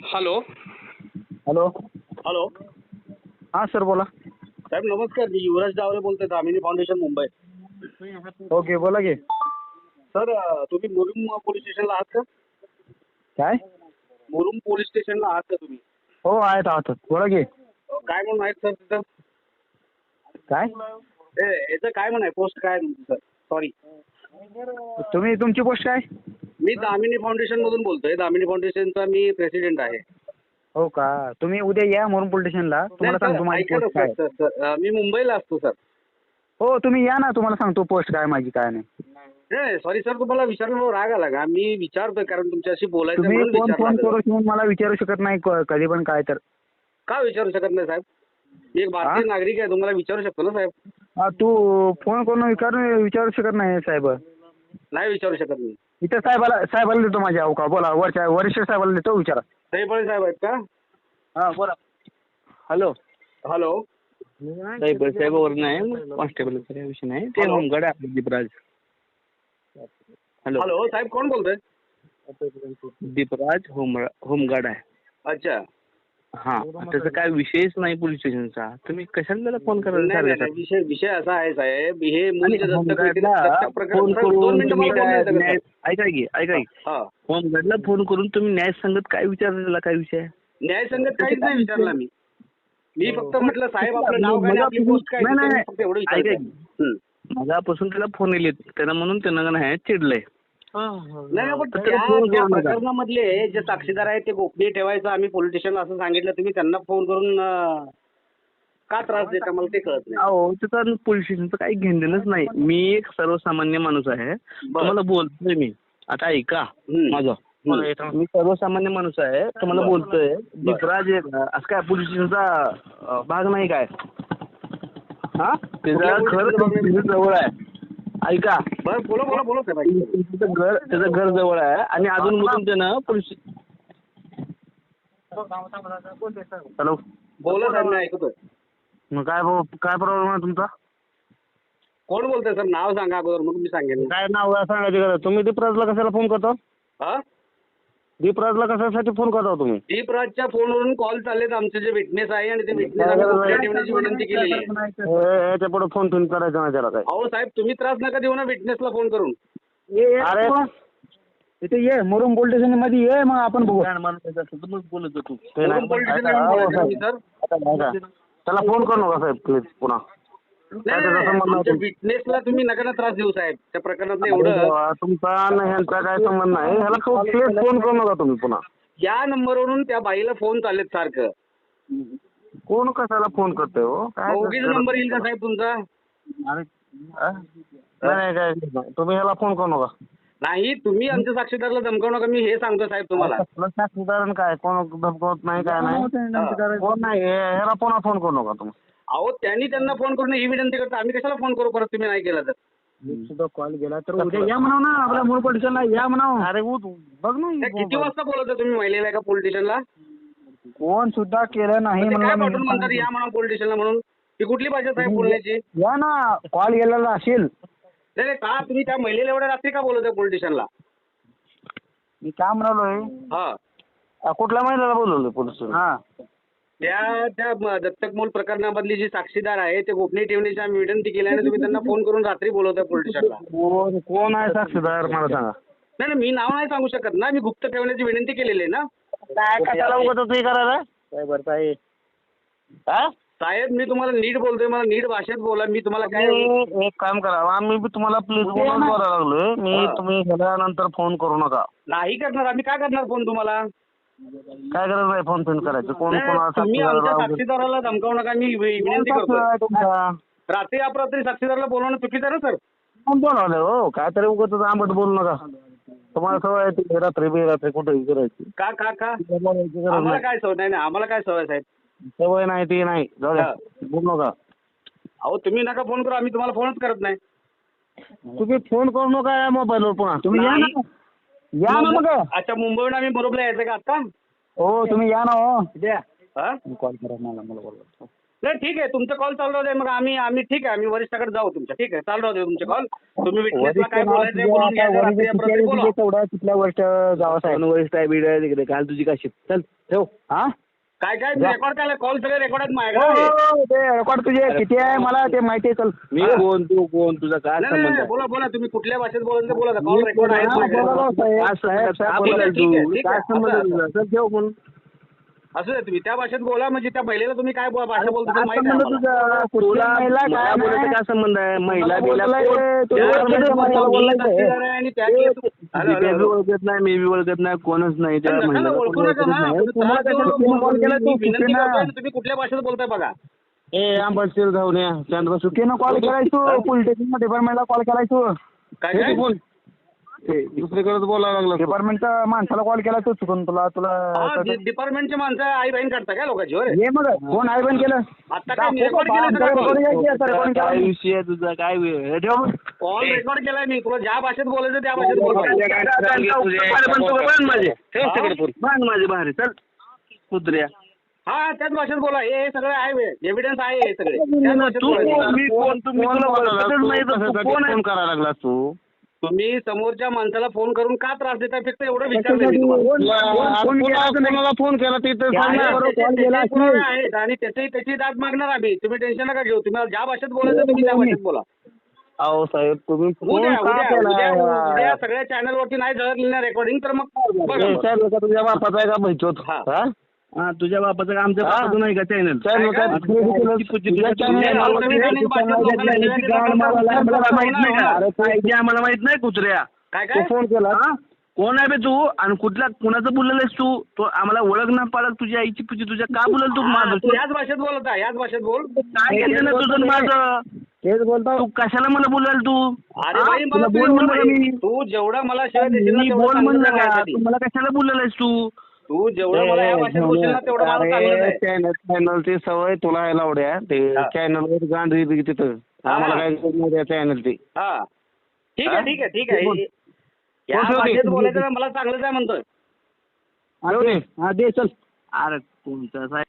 Hello. Hello. Hello. हां sir बोला. साहेब नमस्कार, मी युवराज डावरे बोलतोय, दामिनी फाउंडेशन मुंबई. ओके बोला की. सर तुम्ही मुरुम पोलीस स्टेशनला आहात का? काय? मुरुम पोलीस स्टेशनला आहात का तुम्ही? हो आहात बोला की. काय म्हणून आहेत सर तिथं? काय? याचं काय म्हणून आहे, पोस्ट काय आहे तुमची सर? सॉरी. तुम्ही तुमची पोस्ट काय? मी दामिनी फाउंडेशन मधून बोलतोय. दामिनी फाउंडेशनचा मी प्रेसिडेंट आहे. हो का? तुम्ही उद्या या मुरुम पोलीस स्टेशनला, तुम्हाला नाही सांगतो सर, माझी ऐका ना पोस्ट काय. सर, सर मी मुंबईला असतो सर. हो तुम्ही या ना, तुम्हाला सांगतो पोस्ट काय माझी काय नाही. नाही सॉरी सर, तुम्हाला विचारलं राग आला का? मी विचारतोय कारण तुमच्याशी बोलायचं तुम्ही म्हणून फोन विचारलं. करू शकून मला विचारू शकत नाही कधी पण काय तर. का विचारू शकत नाही साहेब? मी एक भारतीय नागरिक आहे, तुम्हाला विचारू शकतो ना साहेब. तू फोन करून विचारू शकत नाही साहेब. नाही विचारू शकत मी. इथं साहेबाला देतो माझ्या. हो का? बोला, वरिष्ठ साहेबाला देतो, विचारा. दहीपळे साहेब आहेत का? हां बोला. हॅलो. हॅलो. दहीपळे साहेबावर नाही, कॉन्स्टेबल विषय नाही, ते हॅलो. होमगार्ड आहे दीपराज. हॅलो. हॅलो साहेब, कोण बोलतोय? दीपराज होमगार्ड आहे. अच्छा. हा, त्याचा काय विषयच नाही पोलीस स्टेशनचा. तुम्ही कशाला त्याला फोन नाही नाही करायला? नाही, विषय असा आहे साहेब, हे मूळचे दत्तक होमगार्डला प्रकरण. फोन साहेब, 2 करून मिनिटं तुम्ही मला बोलू काय देता का न्याय, सर? ऐका की. हा. होमगार्डला फोन करून तुम्ही न्याय संगत काय विचारलं, त्याला काय विषय? न्यायसंगत काहीच नाही विचारला मी. मी फक्त म्हटलं साहेब आपलं नाव काय आणि आपली पोस्ट काय, नाही, फक्त एवढं ऐका विचारायचं. की. मगापासून त्याला फोन येले, त्याला म्हणून त्यांना नाही चिडलंय. नाही पण त्याला फोन त्या करू नका. प्रकरणामधले जे साक्षीदार आहेत ते गोपनीय ठेवायचं आम्ही पोलीस स्टेशनला असं सांगितलं, तुम्ही त्यांना फोन करून का त्रास देता मला ते कळत नाही. अहो त्याचं पोलीस स्टेशनचं काही घेणदेणच नाही. मी एक सर्वसामान्य माणूस आहे, तुम्हाला बोलतोय मी. आता ऐका माझं. मी सर्वसामान्य माणूस आहे, तुम्हाला बोलतोय. दीपराज असं काय पोलीस स्टेशनचा भाग नाही काय? हा, त्याचं घर जवळ आहे. ऐका. बरं बोला साहेब. त्याचं घर जवळ आहे आणि अजून मधून त्यानं पोलीस. हॅलो. बोला साहेब, मी ऐकतोय. मग काय प्रॉब्लेम आहे तुमचा? कोण बोलतोय सर? नाव सांगा अगोदर, मग मी सांगेन. काय नाव सांगायचं का? तुम्ही दीपराजला कशाला फोन करता? हा, दीपराजला कशासाठी फोन करता तुम्ही? दीपराजच्या फोनवरून कॉल चाललेत आमचे जे विटनेस आहे आणि ते विटनेस आम्ही गोपनीय ठेवण्याची विनंती केलेली आहे. याच्या पुढे फोन करायचा नाही त्याला काय. अहो साहेब, तुम्ही त्रास नका देऊ ना विटनेसला फोन करून. अरे इथे ये, मुरुम पोलीस स्टेशन मध्ये ये, मग आपण बघू. बोलत तू मुरुम पोलीस स्टेशनला बोलायचं तुम्ही सर. त्याला फोन करू नका साहेब प्लीज पुन्हा. नाही, विटनेसला तुम्ही नका ना त्रास देऊ साहेब, त्या प्रकरणात एवढं. तुमचा आणि ह्यांचा काय संबंध नाही, ह्याला फोन करू नका तुम्ही पुन्हा. या नंबरवरून त्या बाईला फोन चाललेत सारखं. कोण कशाला फोन करतोय हो? उगीच नंबर येईल का साहेब तुमचा? नाही काय तुम्ही ह्याला फोन करू नका. नाही, तुम्ही आमच्या साक्षीदाराला धमकावू नका, मी हे सांगतो साहेब तुम्हाला. साक्षीदार काय कोण धमकवत नाही काय नाही, कोण नाही, ह्याला पुन्हा फोन करू नका तुम्ही. अहो त्यांना फोन करून ही विनंती करतो, आम्ही कशाला फोन करू परत तुम्ही नाही केला तर? सुद्धा कॉल गेला तर उद्या या म्हणाव ना, आपल्या मूळ पोलिसांना या म्हणाव. अरे बघ ना किती वाजता बोलवता तुम्ही महिलेला का पोलीस स्टेशनला? फोन सुद्धा केलं नाही काय पाठवून म्हणतात या म्हणा पोलीस स्टेशनला म्हणून? ही कुठली भाषा साहेब बोलण्याची? या ना, कॉल गेलेला असेल. नाही का तुम्ही त्या महिलेला एवढ्या रात्री का बोलवता पोलीस स्टेशनला? मी काय म्हणालोय, हा, कुठल्या महिलेला बोलवलं पोलीस? हा, त्या दत्तक मूल प्रकरणामधली जी साक्षीदार आहे ते गोपनीय ठेवण्याची आम्ही विनंती केल्याने तुम्ही त्यांना फोन करून रात्री बोलवता पोलीस स्टेशनला. कोण आहे साक्षीदार मला सांगा. नाही मी नाव नाही सांगू शकत ना, मी गुप्त ठेवण्याची विनंती केलेली आहे ना. कशाला उगाच तुम्ही करायला साहेब? मी तुम्हाला नीट बोलतोय, मला नीट भाषेत बोला. मी तुम्हाला काय एक काम करा, आम्ही बी तुम्हाला प्लीज बोलायला लागलोय. मी तुम्ही गेल्यानंतर फोन करू नका. नाही करणार. आम्ही काय करणार फोन तुम्हाला? काय गरज नाही फोन करायचं. कोण तुम्ही आमच्या साक्षीदाराला धमकावू नका, मी विनंती करतो. रात्री अपरात्री साक्षीदाराला बोलवणं चुकीचं आहे ना सर? कोण बोलावलं हो? काय तरी उगाच आंबट बोलू नका. तुम्हाला सवय आहे रात्री बेरात्री कुठेही करायची. का आम्हाला काय सवय नाही? आम्हाला काय सवय साहेब? सवय नाही ती नाही, जाऊ द्या, बोलू नका. अहो तुम्ही नका फोन करू, आम्ही तुम्हाला फोनच करत नाही. तुम्ही फोन करू नका या मोबाईलवर पुन्हा. तुम्ही या ना मग. अच्छा, मुंबईहून आम्ही बरोबर यायचं का आता? हो तुम्ही या ना. हो द्या कॉल करा मला बोला. नाही ठीक आहे, तुमचा कॉल चालू राहू दे. मग आम्ही ठीक आहे, आम्ही वरिष्ठाकडे जाऊ तुमच्या. ठीक आहे, चालू राहू दे तुमचे कॉल. तुम्ही विटनेसला काय बोलायचं आहे बोलून घ्या. रात्री यापर्यंत बोला. तेवढा तिथल्या वरिष्ठ गावात आहे. वरिष्ठ आहे बिड आहे तिकडे काल तुझी काशी चल ठेव. हा काय काय रेकॉर्ड केलं, कॉल सगळे रेकॉर्ड आहेत माझ्याकडे. हो, ते रेकॉर्ड तुझे किती आहे मला ते माहिती आहे. चल मी कोण तू कोण तुझा काय नाही, संबंध नाही, आहे? बोला बोला, तुम्ही कुठल्या भाषेत बोलायचं ते बोला. कॉल रेकॉर्ड आहे माझ्याकडे. काय बोलायला ठीक आहे, तू ठीक काय आहे. संबंध आहे तुझा? चल ठेव फोन. असू दे, तुम्ही त्या भाषेत बोला. म्हणजे त्या महिलेला तुम्ही काय भाषा बोलता ते काय माहिती संबंध आहे आम्हाला. तुझा? तुला मला बोलायचं काय संबंध आहे? महिला बिला त्या साक्षीदार आहे आणि त्या केस- हॅलो, हॅलो, हॅलो. ओळखत नाही, मी बी ओळखत नाही, कोणच नाही त्या नका ना, महिलेला ओळखू कोण नका ओळखतच ना. नाही. तुम्ही तुम्हाला त्रास कशाला देऊ फोन नका. केला तू? मी विनंती चुकीनं? करतोय, तुम्ही कुठल्या भाषेत बोलताय बघा. ए आंबटशीर जाऊन या चंद्र चुकीनं कॉल केलाय तू पोलीस स्टेशन डिपार्टमेंटला कॉल केलाय तू काय काय बोल दुसरीकडे बोलायला लागला तू. डिपार्टमेंटच्या माणसाला कॉल केला तू चुकून तुला हा, डिपार्टमेंटचे माणसं आई बहीण करता काय लोकांची? होय ये मग कोण आहे पण केलं आता काय रेकॉर्ड केलं काय विषय आहे तुझा? काय हे ठेव मग. कॉल रेकॉर्ड केलाय मी. तुला ज्या भाषेत बोलायचं त्या भाषेत बोल. बांध माझे बाहेर चल कुत्र्या. हा, त्याच भाषेत बोला. हे सगळं आहे, एव्हिडन्स आहे हे सगळे. त्याच भाषेत तू बोलायचं. मी कोण तुम्ही तुला ओळखतच नाही तर तू कोण आहे? करायला लागलास तू? तुम्ही समोरच्या माणसाला फोन करून का त्रास देता फक्त एवढं विचारलं मी तुम्हाला. कोणाला फोन केला ते तर सांग ना. त्याचे पुरावे आहेत आणि त्याची दाद मागणार आम्ही. तुम्ही टेन्शन नका घेऊ. तुम्हाला ज्या भाषेत बोलायचं तुम्ही त्या भाषेत बोला. अहो साहेब तुम्ही फोन उद्या का उद्या केला? उद्या उद्या सगळ्या चॅनल वरती नाही झळकली ना रेकॉर्डिंग तर मग बघा. ए, चॅनल का तुझ्या बापाचा आहे का भाईचोत? हा. हा? हा, तुझ्या बापाचं का आमच्या हा. बापाचं नाही का चॅनल? काय काय? आम्हाला माहित नाही कुत्र्या. काय तू काय फोन केला कोण आहे बे तू आणि कुठल्या कुणाचं बोललेस तू? तो आम्हाला ओळख ना पाळख तुझी आईची पूजी तुझ्या का बोलल तू? माझं तू याच भाषेत बोलत आहे, याच भाषेत बोल. काय केलं ना तुझं आणि माझं? तेच बोलतो तू कशाला मला बोलाल तू? अरे हा? बाई, मला तुला बोल बोल म्हणलं मी. तू जेवढं मला शिवाय देशील ना मी तेवढं बोल चांगलं म्हणलं आहे का? माझ्यासाठी. तू मला कशाला बोललेस तू? तू जेवढं मला या भाषेत बोलशील ना तेवढं मला चांगलं आहे. चॅनलची सवय तुला यायला आवड्या ते हा. चॅनलवर गांधी तिथं आम्हाला काय चॅनल ते. हा, ठीक आहे, ठीक आहे, ठीक बोल. आहे. या बोल, बोल. भाषेत बोलायचं ना मला चांगलंच आहे म्हणतोय. हा दे चल. अरे तुमचा साहेब